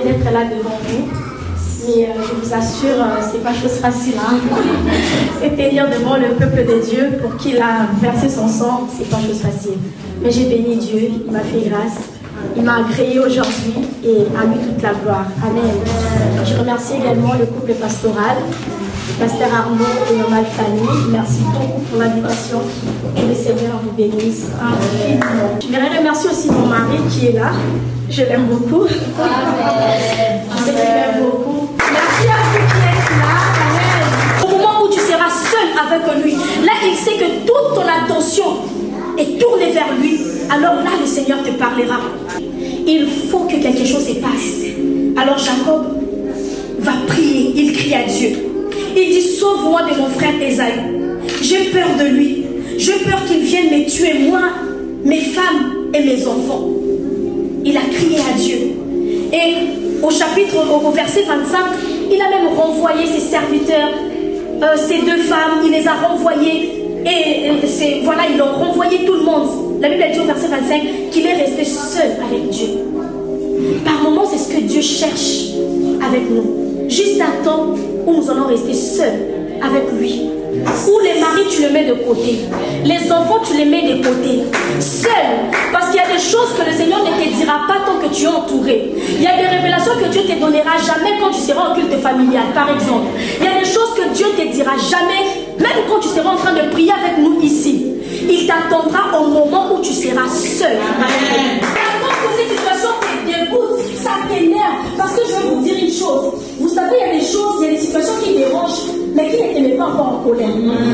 D'être là devant vous, mais je vous assure, c'est pas chose facile. C'est tenir devant le peuple de Dieu pour qu'il a versé son sang, c'est pas chose facile. Mais j'ai béni Dieu, il m'a fait grâce, il m'a agréé aujourd'hui et à lui toute la gloire. Amen. Je remercie également le couple pastoral, le pasteur Arnaud et Normal Fanny. Merci beaucoup pour l'invitation. Que le Seigneur vous bénisse infiniment. Je voudrais remercier aussi mon mari qui est là. Je l'aime beaucoup. Je sais qu'il m'aime beaucoup. Merci à vous qui êtes là. Amen. Au moment où tu seras seul avec lui, là il sait que toute ton attention est tournée vers lui. Alors là le Seigneur te parlera. Il faut que quelque chose se passe. Alors Jacob va prier. Il crie à Dieu. Il dit: sauve-moi de mon frère Ésaü. J'ai peur de lui. J'ai peur qu'il vienne me tuer, moi, mes femmes et mes enfants. Il a crié à Dieu. Et au verset 25, il a même renvoyé ses serviteurs, ces deux femmes, il les a renvoyés. Et voilà, ils ont renvoyé tout le monde. La Bible dit au verset 25 qu'il est resté seul avec Dieu. Par moments, c'est ce que Dieu cherche avec nous. Juste un temps où nous allons rester seuls avec lui. Où les maris, tu les mets de côté. Les enfants, tu les mets de côté. Seul. Parce qu'il y a des choses que le Seigneur ne te dira pas tant que tu es entouré. Il y a des révélations que Dieu ne te donnera jamais quand tu seras en culte familial, par exemple. Il y a des choses que Dieu ne te dira jamais, même quand tu seras en train de prier avec nous ici. Il t'attendra au moment où tu seras seul. Amen. Quand cette situation te dégoûte, ça t'énerve. Parce que je vais vous dire une chose. Vous savez, il y a des choses, il y a des situations qui dérangent, mais qui ne te mettent pas encore en colère.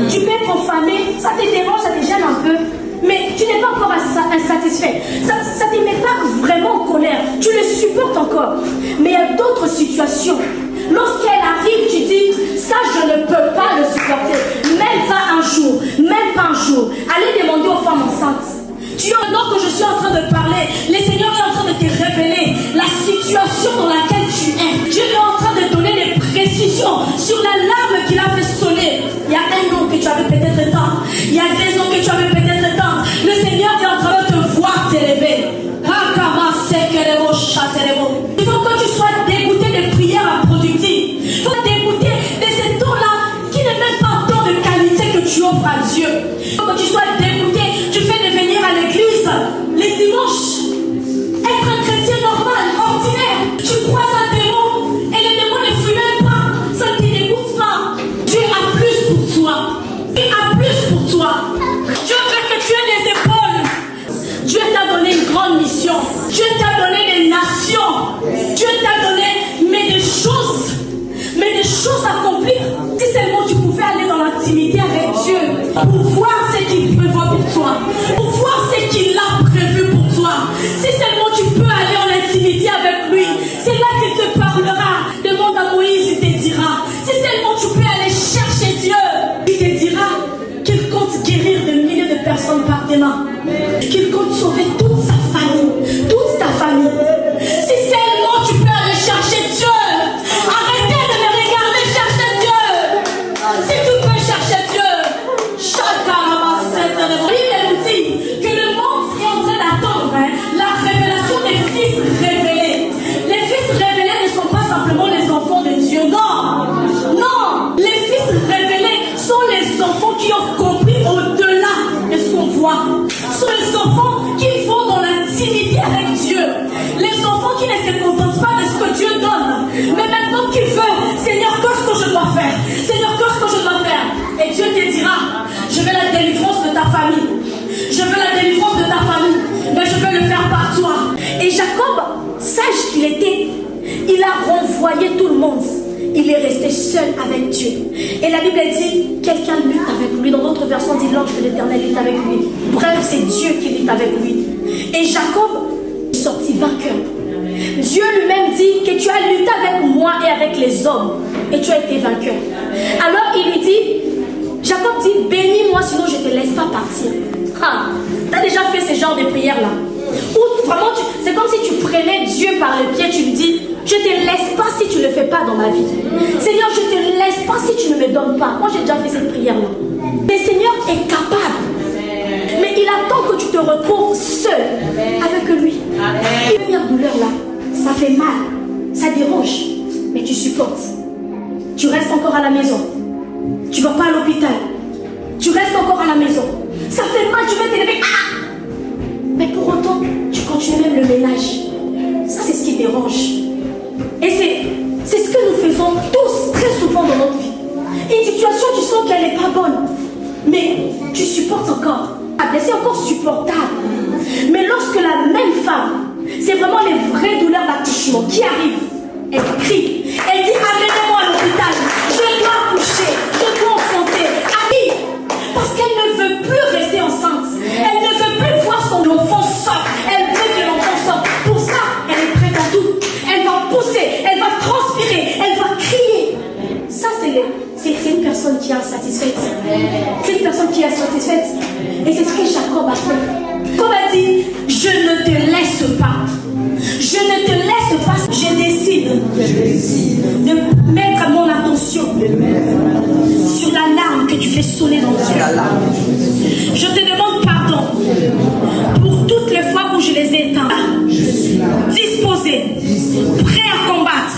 Tu peux être affamé, ça te dérange, ça te gêne un peu, mais tu n'es pas encore insatisfait. Ça ne te met pas vraiment en colère. Tu le supportes encore. Mais il y a d'autres situations. Lorsqu'elle arrive, tu dis, ça je ne peux pas le supporter. Même pas un jour, même pas un jour. Allez demander aux femmes enceintes. Tu vois, maintenant que je suis en train de parler, le Seigneur est en train de te révéler la situation dans laquelle tu es. Dieu est en train de donner des précisions sur l'alarme qu'il a fait sonner. Il y a un an que tu avais peut-être temps. Il y a 2 ans que tu avais peut-être temps. Le Seigneur est en train de te voir t'élever. Il faut que tu sois dégoûté des prières improductives. Il faut dégoûter de ces temps-là qui n'est même pas un temps de qualité que tu offres à Dieu. Il faut que tu sois dégoûté. Tu fais de venir à l'église les dimanches. Être un chrétien normal, ordinaire. Tu crois un démon et le démon ne fuit même pas. Ça ne te dégoûte pas. Dieu a plus pour toi. Il a plus pour toi. Dieu veut que tu aies des épaules. Dieu t'a donné une grande mission. Dieu t'a donné des nations. Dieu t'a donné des choses à accomplir. Si seulement tu pouvais aller dans l'intimité avec Dieu pour voir ce qu'il prévoit pour toi, pour voir ce qu'il a prévu pour toi. Si seulement tu peux aller en intimité avec lui, c'est là qu'il te parlera. Demande à Moïse, il te dira. Si seulement tu peux aller chercher Dieu, il te dira qu'il compte guérir des milliers de personnes par tes mains, qu'il compte sauver toute sa famille, toute ta famille. Si seulement tu peux aller chercher Dieu, arrêtez de me regarder chercher Dieu. Si tu peux chercher Dieu, il nous dit que le monde est en train d'attendre la révélation des fils révélés. Les fils révélés ne sont pas simplement les enfants de Dieu, non. Non, les fils révélés sont les enfants qui ont compris au-delà de ce qu'on voit. Ce sont les enfants qui vont dans l'intimité avec Dieu. Les enfants qui ne se contentent pas de ce que Dieu donne, mais maintenant qui veulent, Seigneur, qu'est-ce que je dois faire? Seigneur, qu'est-ce que je dois faire? Et Dieu te dira, je veux la délivrance de ta famille. Je veux la délivrance de ta famille, mais je veux le faire par toi. Et Jacob, sage qu'il était, il a renvoyé tout le monde. Il est resté seul avec Dieu. Et la Bible dit, quelqu'un lutte avec lui. Dans d'autres versions, dit l'ange de l'Éternel lutte avec lui. Bref, c'est Dieu qui lutte avec lui. Et Jacob est sorti vainqueur. Dieu lui-même dit que tu as lutté avec moi et avec les hommes. Et tu as été vainqueur. Alors il lui dit, Jacob dit, bénis-moi sinon je ne te laisse pas partir. Tu as déjà fait ce genre de prière-là. Ou vraiment, c'est comme si tu prenais Dieu par le pied, tu lui dis, je ne te laisse pas si tu ne le fais pas dans ma vie. Seigneur, je ne te laisse pas si tu ne me donnes pas. Moi, j'ai déjà fait cette prière-là. Le Seigneur est capable. Mais il attend que tu te fait mal, ça dérange, mais tu supportes. Tu restes encore à la maison. Tu ne vas pas à l'hôpital. Tu restes encore à la maison. Ça fait mal, tu veux t'élever. Ah! Mais pour autant, tu continues même le ménage. Ça, c'est ce qui dérange. Et c'est ce que nous faisons tous très souvent dans notre vie. Une situation, tu sens qu'elle n'est pas bonne. Mais tu supportes encore. C'est encore supportable. Mais lorsque la même femme, c'est vraiment les vraies douleurs d'accouchement qui arrivent, elle crie, elle dit amenez-moi à l'hôpital, je dois accoucher, je dois enfanter. Ami, parce qu'elle ne veut plus rester enceinte, elle ne veut plus voir son enfant sorte, elle veut que l'enfant sorte. Pour ça, elle est prête à tout. Elle va pousser, elle va transpirer, elle va crier. Ça, c'est une personne qui est insatisfaite. C'est une personne qui est insatisfaite. Et c'est ce que Jacob a fait. Comme a dit, je ne te laisse pas. Je ne te laisse pas. Je décide de mettre mon attention sur l'alarme que tu fais sonner dans le ciel. Je te demande pardon pour toutes les fois où je les ai éteints. Disposé, prêt à combattre.